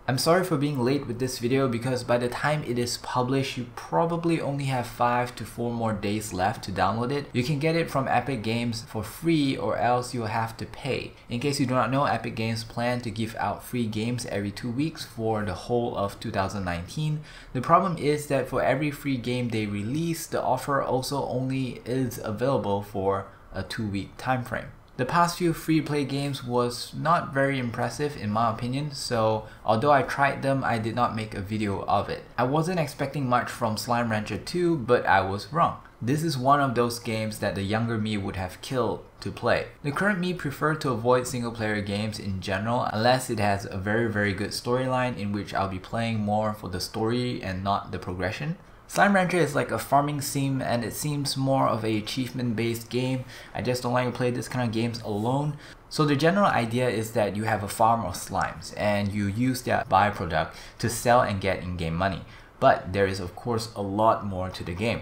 I'm sorry for being late with this video because by the time it is published, you probably only have 5 to 4 more days left to download it. You can get it from Epic Games for free or else you'll have to pay. In case you do not know, Epic Games plan to give out free games every 2 weeks for the whole of 2019. The problem is that for every free game they release, the offer also only is available for a 2-week time frame. The past few free-play games was not very impressive in my opinion, so although I tried them, I did not make a video of it. I wasn't expecting much from Slime Rancher 2, but I was wrong. This is one of those games that the younger me would have killed to play. The current me prefer to avoid single-player games in general unless it has a very good storyline in which I'll be playing more for the story and not the progression. Slime Rancher is like a farming sim and it seems more of a achievement based game. I just don't like to play this kind of games alone. So the general idea is that you have a farm of slimes and you use their byproduct to sell and get in-game money. But there is of course a lot more to the game.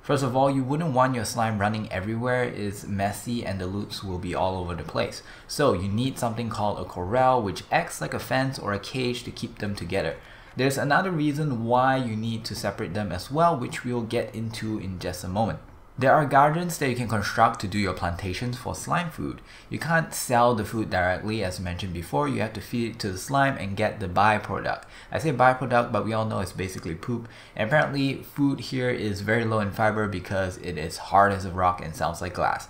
First of all, you wouldn't want your slime running everywhere. It's messy and the loops will be all over the place. So you need something called a corral, which acts like a fence or a cage to keep them together. There's another reason why you need to separate them as well, which we'll get into in just a moment. There are gardens that you can construct to do your plantations for slime food. You can't sell the food directly as mentioned before, you have to feed it to the slime and get the byproduct. I say byproduct, but we all know it's basically poop. And apparently food here is very low in fiber because it is hard as a rock and sounds like glass.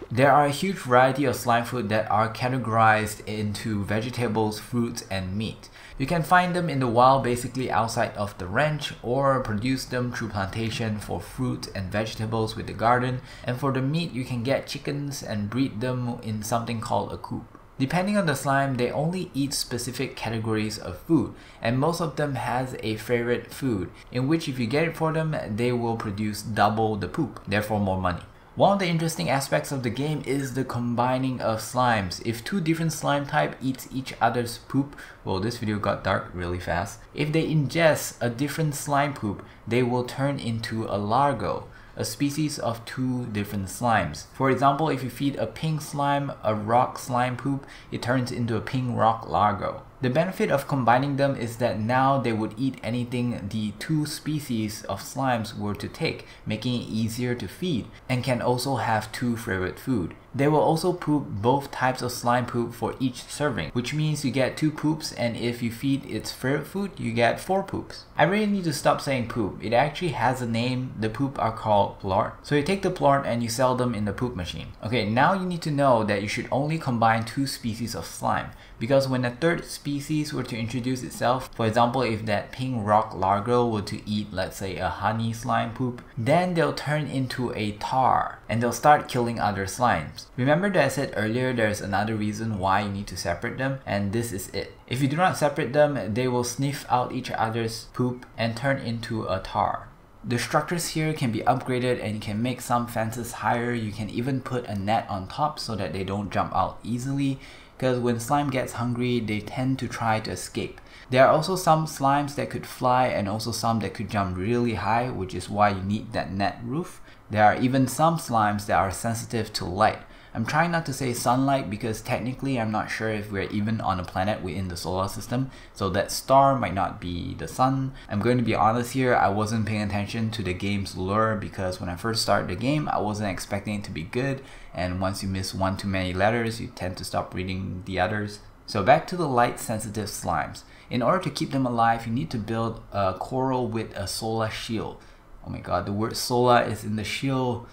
There are a huge variety of slime food that are categorized into vegetables, fruits, and meat. You can find them in the wild basically outside of the ranch or produce them through plantation for fruit and vegetables with the garden, and for the meat you can get chickens and breed them in something called a coop. Depending on the slime, they only eat specific categories of food, and most of them has a favorite food, in which if you get it for them, they will produce double the poop, therefore more money. One of the interesting aspects of the game is the combining of slimes. If two different slime type eats each other's poop, well, this video got dark really fast. If they ingest a different slime poop, they will turn into a largo, a species of two different slimes. For example, if you feed a pink slime a rock slime poop, it turns into a pink rock largo. The benefit of combining them is that now they would eat anything the two species of slimes were to take, making it easier to feed, and can also have two favorite food. They will also poop both types of slime poop for each serving, which means you get 2 poops, and if you feed its favorite food, you get 4 poops. I really need to stop saying poop. It actually has a name. The poop are called plort. So you take the plort and you sell them in the poop machine. Okay, now you need to know that you should only combine 2 species of slime, because when a third species were to introduce itself, for example if that pink rock largo were to eat let's say a honey slime poop, then they'll turn into a tar and they'll start killing other slimes. Remember that I said earlier there's another reason why you need to separate them, and this is it. If you do not separate them, they will sniff out each other's poop and turn into a tar. The structures here can be upgraded and you can make some fences higher. You can even put a net on top so that they don't jump out easily, because when slime gets hungry, they tend to try to escape. There are also some slimes that could fly and also some that could jump really high, which is why you need that net roof. There are even some slimes that are sensitive to light. I'm trying not to say sunlight because technically I'm not sure if we're even on a planet within the solar system, so that star might not be the sun. I'm going to be honest here, I wasn't paying attention to the game's lore because when I first started the game, I wasn't expecting it to be good, and once you miss one too many letters, you tend to stop reading the others. So back to the light sensitive slimes. In order to keep them alive, you need to build a coral with a solar shield. Oh my god, the word solar is in the shield.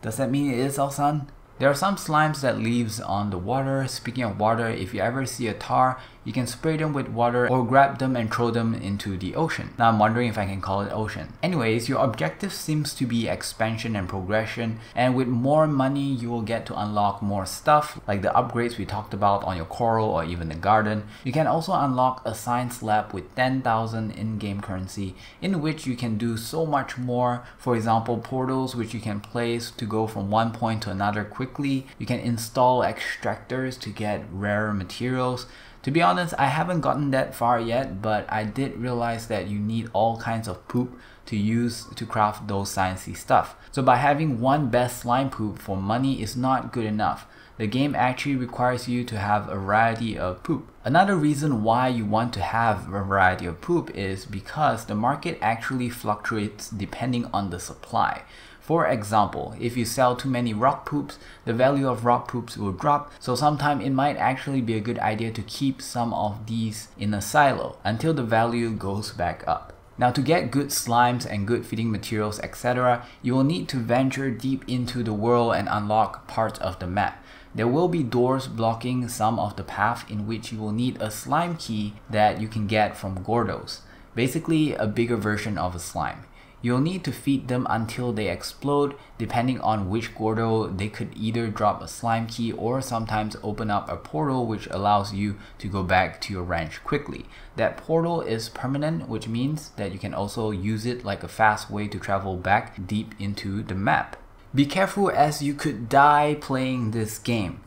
Does that mean it is our sun? There are some slimes that lives on the water. Speaking of water, if you ever see a tar, you can spray them with water or grab them and throw them into the ocean. Now I'm wondering if I can call it ocean. Anyways, your objective seems to be expansion and progression, and with more money you will get to unlock more stuff like the upgrades we talked about on your coral or even the garden. You can also unlock a science lab with 10,000 in-game currency, in which you can do so much more. For example, portals which you can place to go from one point to another quickly. You can install extractors to get rare materials. To be honest, I haven't gotten that far yet, but I did realize that you need all kinds of poop to use to craft those sciencey stuff. So by having one best slime poop for money is not good enough. The game actually requires you to have a variety of poop. Another reason why you want to have a variety of poop is because the market actually fluctuates depending on the supply. For example, if you sell too many rock poops, the value of rock poops will drop, so sometimes it might actually be a good idea to keep some of these in a silo until the value goes back up. Now, to get good slimes and good feeding materials, etc., you will need to venture deep into the world and unlock parts of the map. There will be doors blocking some of the path in which you will need a slime key that you can get from Gordos, basically a bigger version of a slime. You'll need to feed them until they explode. Depending on which Gordo, they could either drop a slime key or sometimes open up a portal which allows you to go back to your ranch quickly. That portal is permanent, which means that you can also use it like a fast way to travel back deep into the map. Be careful, as you could die playing this game.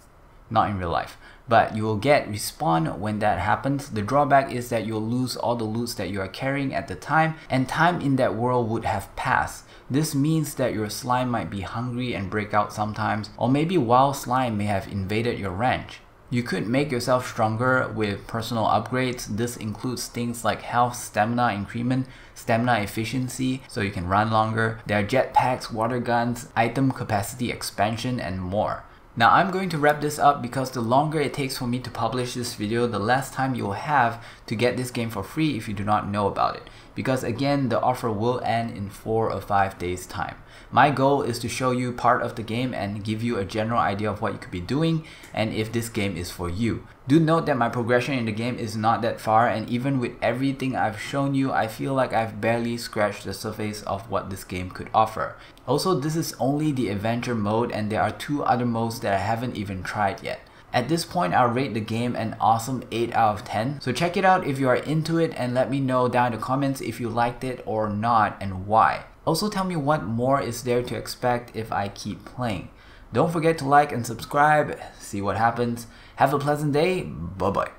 Not in real life, but you will get respawn when that happens. The drawback is that you'll lose all the loots that you are carrying at the time, and time in that world would have passed. This means that your slime might be hungry and break out sometimes, or maybe wild slime may have invaded your ranch. You could make yourself stronger with personal upgrades. This includes things like health, stamina increment, stamina efficiency so you can run longer. There are jetpacks, water guns, item capacity expansion, and more. Now I'm going to wrap this up because the longer it takes for me to publish this video, the less time you'll have to get this game for free if you do not know about it. Because again, the offer will end in 4 or 5 days time. My goal is to show you part of the game and give you a general idea of what you could be doing and if this game is for you. Do note that my progression in the game is not that far, and even with everything I've shown you, I feel like I've barely scratched the surface of what this game could offer. Also, this is only the adventure mode and there are 2 other modes that I haven't even tried yet. At this point, I'll rate the game an awesome 8 out of 10. So check it out if you are into it and let me know down in the comments if you liked it or not and why. Also tell me what more is there to expect if I keep playing. Don't forget to like and subscribe. See what happens. Have a pleasant day. Bye bye.